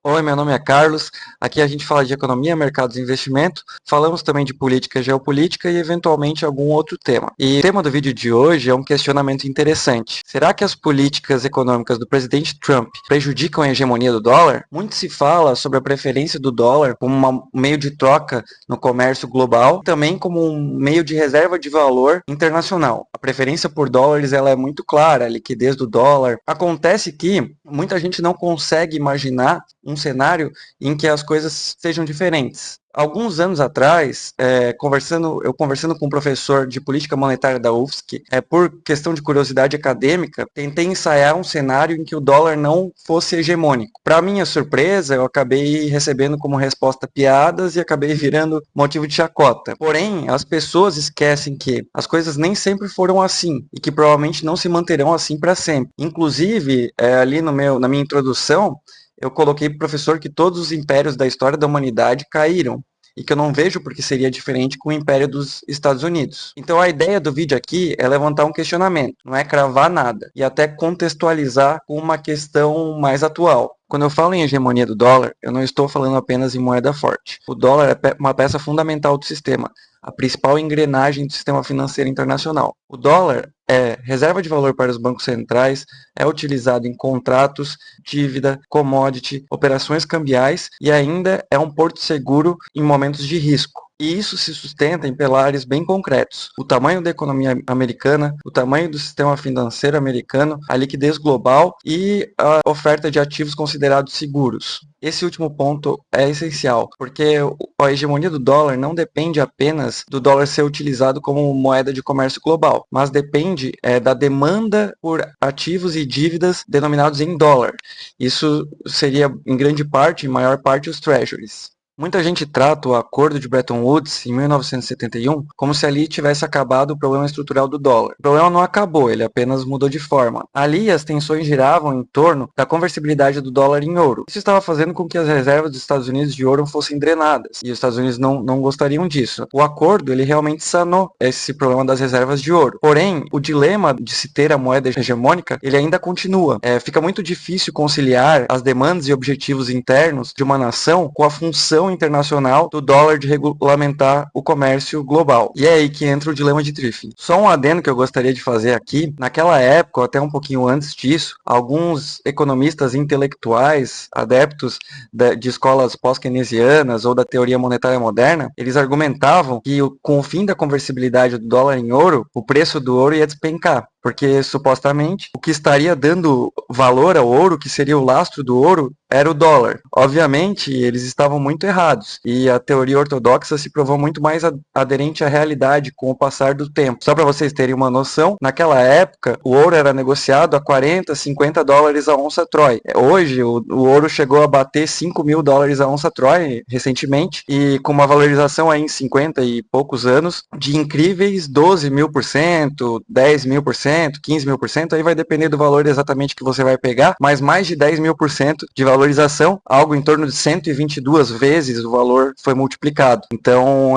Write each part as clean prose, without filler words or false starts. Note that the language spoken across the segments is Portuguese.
Oi, meu nome é Carlos. Aqui a gente fala de economia, mercados e investimento. Falamos também de política, geopolítica e eventualmente algum outro tema. E o tema do vídeo de hoje é um questionamento interessante. Será que as políticas econômicas do presidente Trump prejudicam a hegemonia do dólar? Muito se fala sobre a preferência do dólar como um meio de troca no comércio global, também como um meio de reserva de valor internacional. A preferência por dólares ela é muito clara, a liquidez do dólar. Acontece que muita gente não consegue imaginar um cenário em que as coisas sejam diferentes. Alguns anos atrás, eu conversando com um professor de política monetária da UFSC, por questão de curiosidade acadêmica, tentei ensaiar um cenário em que o dólar não fosse hegemônico. Para minha surpresa, eu acabei recebendo como resposta piadas e acabei virando motivo de chacota. Porém, as pessoas esquecem que as coisas nem sempre foram assim e que provavelmente não se manterão assim para sempre. Inclusive, ali na minha introdução, eu coloquei para o professor que todos os impérios da história da humanidade caíram e que eu não vejo por que seria diferente com o Império dos Estados Unidos. Então a ideia do vídeo aqui é levantar um questionamento, não é cravar nada, e até contextualizar com uma questão mais atual. Quando eu falo em hegemonia do dólar, eu não estou falando apenas em moeda forte. O dólar é uma peça fundamental do sistema, a principal engrenagem do sistema financeiro internacional. O dólar é reserva de valor para os bancos centrais, é utilizado em contratos, dívida, commodity, operações cambiais e ainda é um porto seguro em momentos de risco. E isso se sustenta em pilares bem concretos: o tamanho da economia americana, o tamanho do sistema financeiro americano, a liquidez global e a oferta de ativos considerados seguros. Esse último ponto é essencial, porque a hegemonia do dólar não depende apenas do dólar ser utilizado como moeda de comércio global, mas depende da demanda por ativos e dívidas denominados em dólar. Isso seria, em grande parte, em maior parte, os treasuries. Muita gente trata o acordo de Bretton Woods, em 1971, como se ali tivesse acabado o problema estrutural do dólar. O problema não acabou, ele apenas mudou de forma. Ali, as tensões giravam em torno da conversibilidade do dólar em ouro. Isso estava fazendo com que as reservas dos Estados Unidos de ouro fossem drenadas, e os Estados Unidos não gostariam disso. O acordo, ele realmente sanou esse problema das reservas de ouro. Porém, o dilema de se ter a moeda hegemônica, ele ainda continua. Fica muito difícil conciliar as demandas e objetivos internos de uma nação com a função internacional do dólar de regulamentar o comércio global. E é aí que entra o dilema de Triffin. Só um adendo que eu gostaria de fazer aqui: naquela época, ou até um pouquinho antes disso, alguns economistas intelectuais, adeptos de escolas pós-keynesianas ou da teoria monetária moderna, eles argumentavam que com o fim da conversibilidade do dólar em ouro, o preço do ouro ia despencar, porque supostamente o que estaria dando valor ao ouro, que seria o lastro do ouro, era o dólar. Obviamente, eles estavam muito errados, e a teoria ortodoxa se provou muito mais aderente à realidade com o passar do tempo. Só para vocês terem uma noção, naquela época, o ouro era negociado a 40, 50 dólares a onça Troy. Hoje, o ouro chegou a bater 5 mil dólares a onça Troy recentemente, e com uma valorização aí em 50 e poucos anos, de incríveis 12 mil por cento, 10 mil por cento, 15 mil por cento, aí vai depender do valor exatamente que você vai pegar, mas mais de 10 mil por cento de valorização, algo em torno de 122 vezes o valor foi multiplicado. Então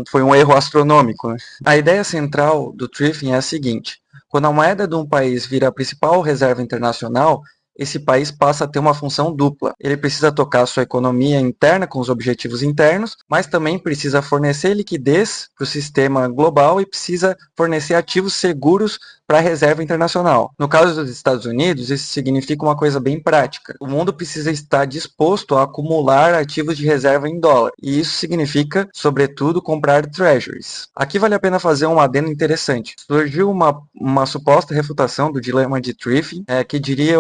foi um erro astronômico, né? A ideia central do Triffin é a seguinte: quando a moeda de um país vira a principal reserva internacional, esse país passa a ter uma função dupla. Ele precisa tocar a sua economia interna com os objetivos internos, mas também precisa fornecer liquidez para o sistema global e precisa fornecer ativos seguros para a reserva internacional. No caso dos Estados Unidos, isso significa uma coisa bem prática: o mundo precisa estar disposto a acumular ativos de reserva em dólar, e isso significa, sobretudo, comprar treasuries. Aqui vale a pena fazer um adendo interessante. Surgiu uma suposta refutação do dilema de Triffin, que diria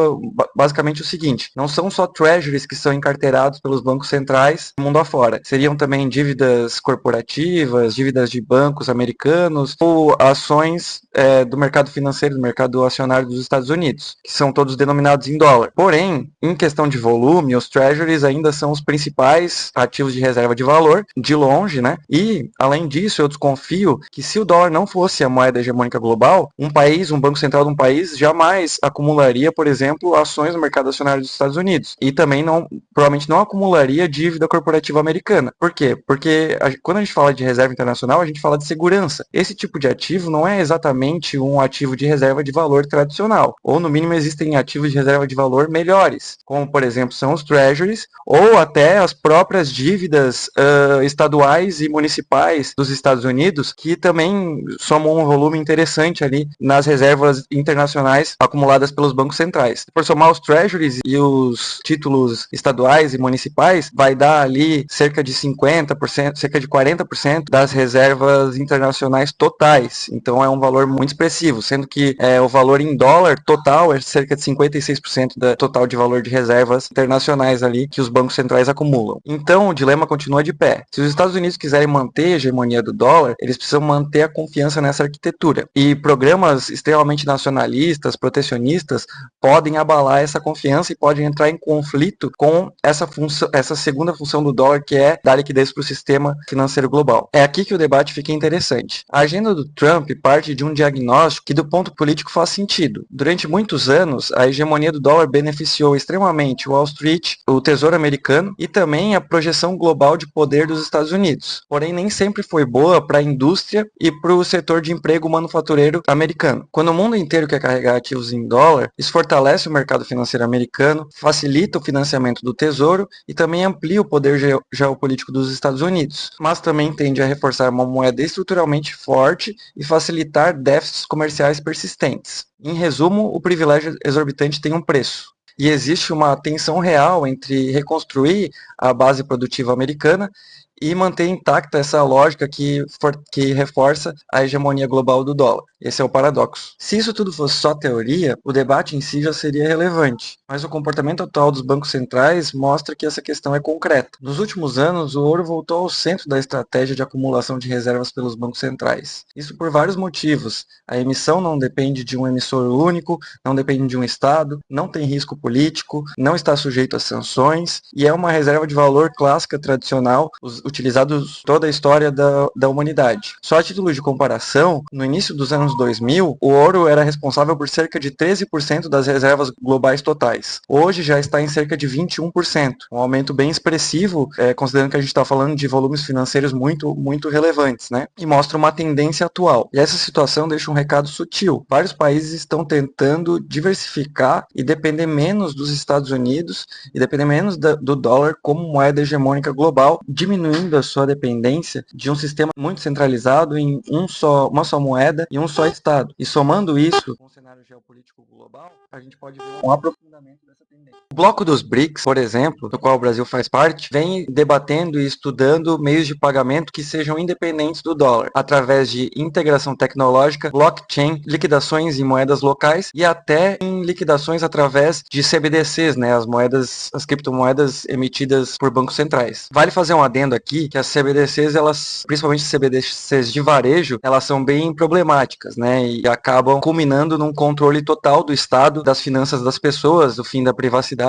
basicamente o seguinte: não são só treasuries que são encarteirados pelos bancos centrais mundo afora, seriam também dívidas corporativas, dívidas de bancos americanos ou ações do mercado financeiro, do mercado acionário dos Estados Unidos, que são todos denominados em dólar. Porém, em questão de volume, os treasuries ainda são os principais ativos de reserva de valor, de longe, né? E, além disso, eu desconfio que se o dólar não fosse a moeda hegemônica global, um banco central de um país jamais acumularia, por exemplo, ações ações no mercado acionário dos Estados Unidos. E também provavelmente não acumularia dívida corporativa americana. Por quê? Porque quando a gente fala de reserva internacional, a gente fala de segurança. Esse tipo de ativo não é exatamente um ativo de reserva de valor tradicional. Ou, no mínimo, existem ativos de reserva de valor melhores, como, por exemplo, são os treasuries, ou até as próprias dívidas estaduais e municipais dos Estados Unidos, que também somam um volume interessante ali nas reservas internacionais acumuladas pelos bancos centrais. Por somar os treasuries e os títulos estaduais e municipais, vai dar ali cerca de 50%, cerca de 40% das reservas internacionais totais. Então é um valor muito expressivo, sendo que o valor em dólar total é cerca de 56% do total de valor de reservas internacionais ali que os bancos centrais acumulam. Então o dilema continua de pé. Se os Estados Unidos quiserem manter a hegemonia do dólar, eles precisam manter a confiança nessa arquitetura. E programas extremamente nacionalistas, protecionistas, podem abalar essa confiança e podem entrar em conflito com essa segunda função do dólar, que é dar liquidez para o sistema financeiro global. É aqui que o debate fica interessante. A agenda do Trump parte de um diagnóstico que, do ponto político, faz sentido. Durante muitos anos, a hegemonia do dólar beneficiou extremamente Wall Street, o Tesouro Americano e também a projeção global de poder dos Estados Unidos. Porém, nem sempre foi boa para a indústria e para o setor de emprego manufatureiro americano. Quando o mundo inteiro quer carregar ativos em dólar, isso fortalece o mercado financeiro americano, facilita o financiamento do Tesouro e também amplia o poder geopolítico dos Estados Unidos, mas também tende a reforçar uma moeda estruturalmente forte e facilitar déficits comerciais persistentes. Em resumo, o privilégio exorbitante tem um preço. E existe uma tensão real entre reconstruir a base produtiva americana e manter intacta essa lógica que reforça a hegemonia global do dólar. Esse é o paradoxo. Se isso tudo fosse só teoria, o debate em si já seria relevante, mas o comportamento atual dos bancos centrais mostra que essa questão é concreta. Nos últimos anos, o ouro voltou ao centro da estratégia de acumulação de reservas pelos bancos centrais. Isso por vários motivos. A emissão não depende de um emissor único, não depende de um estado, não tem risco político, não está sujeito a sanções e é uma reserva de valor clássica tradicional utilizada toda a história da humanidade. Só a título de comparação, no início dos anos 2000, o ouro era responsável por cerca de 13% das reservas globais totais. Hoje já está em cerca de 21%, um aumento bem expressivo, considerando que a gente está falando de volumes financeiros muito, muito relevantes, né? E mostra uma tendência atual. E essa situação deixa um recado sutil. Vários países estão tentando diversificar e depender menos dos Estados Unidos e depender menos do dólar como moeda hegemônica global, diminuindo a sua dependência de um sistema muito centralizado em uma só moeda e um só Estado. E somando isso com o cenário geopolítico global, a gente pode ver um aprofundamento dessa tendência. O bloco dos BRICS, por exemplo, do qual o Brasil faz parte, vem debatendo e estudando meios de pagamento que sejam independentes do dólar, através de integração tecnológica, blockchain, liquidações em moedas locais e até em liquidações através de CBDCs, né, as criptomoedas emitidas por bancos centrais. Vale fazer um adendo aqui que as CBDCs, principalmente CBDCs de varejo, elas são bem problemáticas, né, e acabam culminando num controle total do Estado, das finanças das pessoas, o fim da privacidade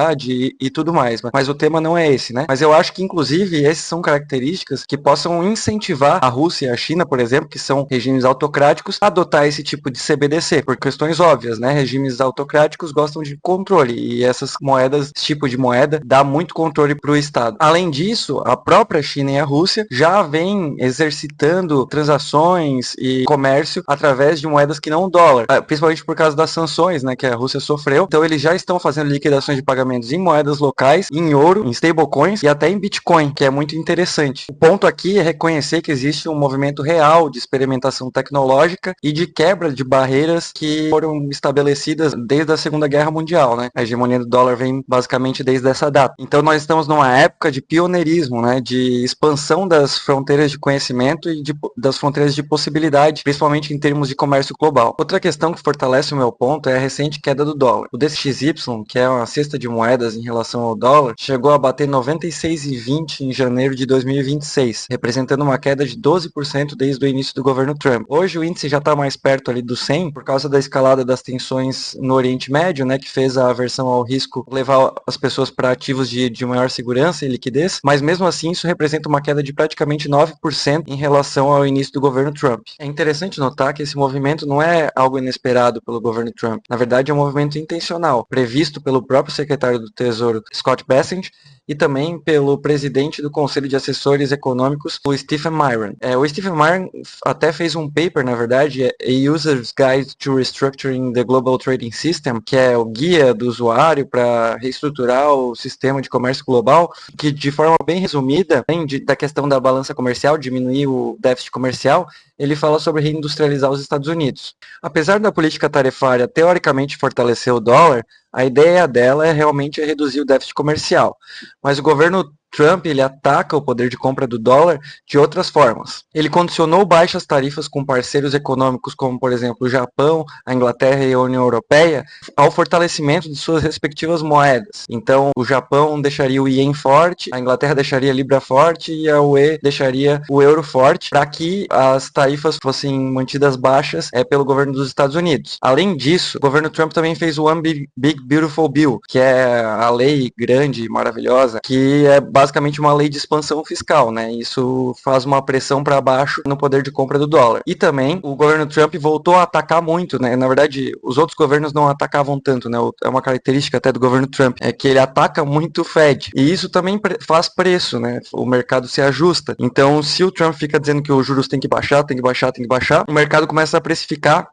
e tudo mais. Mas o tema não é esse, né? Mas eu acho que, inclusive, essas são características que possam incentivar a Rússia e a China, por exemplo, que são regimes autocráticos, a adotar esse tipo de CBDC, por questões óbvias, né? Regimes autocráticos gostam de controle e essas moedas, esse tipo de moeda, dá muito controle para o Estado. Além disso, a própria China e a Rússia já vêm exercitando transações e comércio através de moedas que não o dólar, principalmente por causa das sanções, né, que a Rússia sofreu. Então eles já estão fazendo liquidações de pagamentos em moedas locais, em ouro, em stablecoins e até em Bitcoin, que é muito interessante. O ponto aqui é reconhecer que existe um movimento real de experimentação tecnológica e de quebra de barreiras que foram estabelecidas desde a Segunda Guerra Mundial, né? A hegemonia do dólar vem basicamente desde essa data. Então nós estamos numa época de pioneirismo, né, de expansão das fronteiras de conhecimento e das fronteiras de possibilidade, principalmente em termos de comércio global. Outra questão que fortalece o meu ponto é a recente queda do dólar. O DXY, que é uma cesta de moedas em relação ao dólar, chegou a bater 96,20 em janeiro de 2026, representando uma queda de 12% desde o início do governo Trump. Hoje o índice já está mais perto ali do 100 por causa da escalada das tensões no Oriente Médio, né, que fez a aversão ao risco levar as pessoas para ativos de maior segurança e liquidez, mas mesmo assim isso representa uma queda de praticamente 9% em relação ao início do governo Trump. É interessante notar que esse movimento não é algo inesperado pelo governo Trump. Na verdade, é um movimento intencional, previsto pelo próprio próprio secretário do Tesouro, Scott Bessent, e também pelo presidente do Conselho de Assessores Econômicos, o Stephen Miron. O Stephen Miron até fez um paper, na verdade, A User's Guide to Restructuring the Global Trading System, que é o guia do usuário para reestruturar o sistema de comércio global, que de forma bem resumida, além da questão da balança comercial, diminuir o déficit comercial, ele fala sobre reindustrializar os Estados Unidos. Apesar da política tarifária teoricamente fortalecer o dólar, a ideia dela é realmente reduzir o déficit comercial. Mas o governo Trump ele ataca o poder de compra do dólar de outras formas. Ele condicionou baixas tarifas com parceiros econômicos como, por exemplo, o Japão, a Inglaterra e a União Europeia, ao fortalecimento de suas respectivas moedas. Então, o Japão deixaria o iene forte, a Inglaterra deixaria a libra forte e a UE deixaria o euro forte, para que as tarifas fossem mantidas baixas pelo governo dos Estados Unidos. Além disso, o governo Trump também fez o One Big Beautiful Bill, que é a lei grande e maravilhosa, que é basicamente uma lei de expansão fiscal, né? Isso faz uma pressão para baixo no poder de compra do dólar. E também o governo Trump voltou a atacar muito, né? Na verdade, os outros governos não atacavam tanto, né? É uma característica até do governo Trump, é que ele ataca muito o Fed. E isso também faz preço, né? O mercado se ajusta. Então, se o Trump fica dizendo que os juros tem que baixar, tem que baixar, tem que baixar, o mercado começa a precificar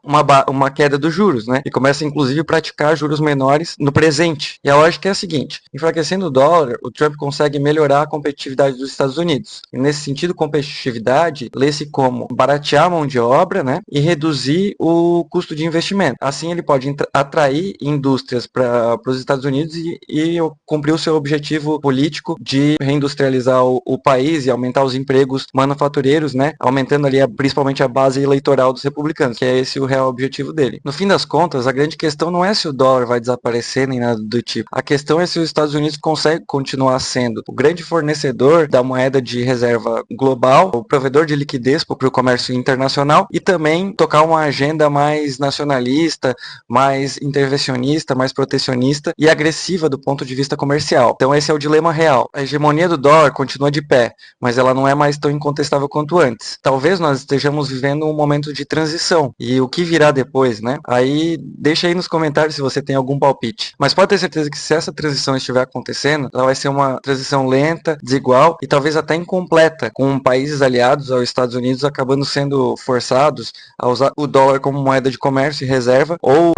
uma queda dos juros, né? E começa, inclusive, a praticar juros menores no presente. E a lógica é a seguinte: enfraquecendo o dólar, o Trump consegue melhorar a competitividade dos Estados Unidos. E nesse sentido, competitividade lê-se como baratear a mão de obra, né, e reduzir o custo de investimento. Assim, ele pode atrair indústrias para os Estados Unidos e cumprir o seu objetivo político de reindustrializar o país e aumentar os empregos manufatureiros, né, aumentando ali principalmente a base eleitoral dos republicanos, que é esse o real objetivo dele. No fim das contas, a grande questão não é se o dólar vai desaparecer nem nada do tipo. A questão é se os Estados Unidos conseguem continuar sendo o grande fornecedor da moeda de reserva global, o provedor de liquidez para o comércio internacional e também tocar uma agenda mais nacionalista, mais intervencionista, mais protecionista e agressiva do ponto de vista comercial. Então esse é o dilema real. A hegemonia do dólar continua de pé, mas ela não é mais tão incontestável quanto antes. Talvez nós estejamos vivendo um momento de transição e o que virá depois, né? Aí deixa aí nos comentários se você tem algum palpite. Mas pode ter certeza que se essa transição estiver acontecendo, ela vai ser uma transição lenta, desigual e talvez até incompleta, com países aliados aos Estados Unidos acabando sendo forçados a usar o dólar como moeda de comércio e reserva, ou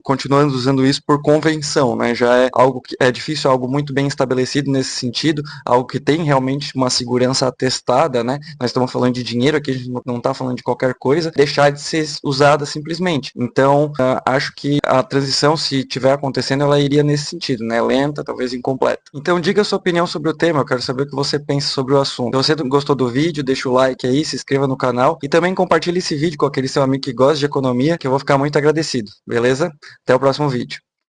continuando usando isso por convenção, né? Já é algo que é difícil, algo muito bem estabelecido nesse sentido, algo que tem realmente uma segurança atestada, né? Nós estamos falando de dinheiro aqui, a gente não está falando de qualquer coisa, deixar de ser usada simplesmente. Então, acho que a transição, se estiver acontecendo, ela iria nesse sentido, né? Lenta, talvez incompleta. Então, diga a sua opinião sobre o tema, eu quero saber o que você pensa sobre o assunto. Se você gostou do vídeo, deixa o like aí, se inscreva no canal e também compartilhe esse vídeo com aquele seu amigo que gosta de economia, que eu vou ficar muito agradecido, beleza? Até o próximo vídeo.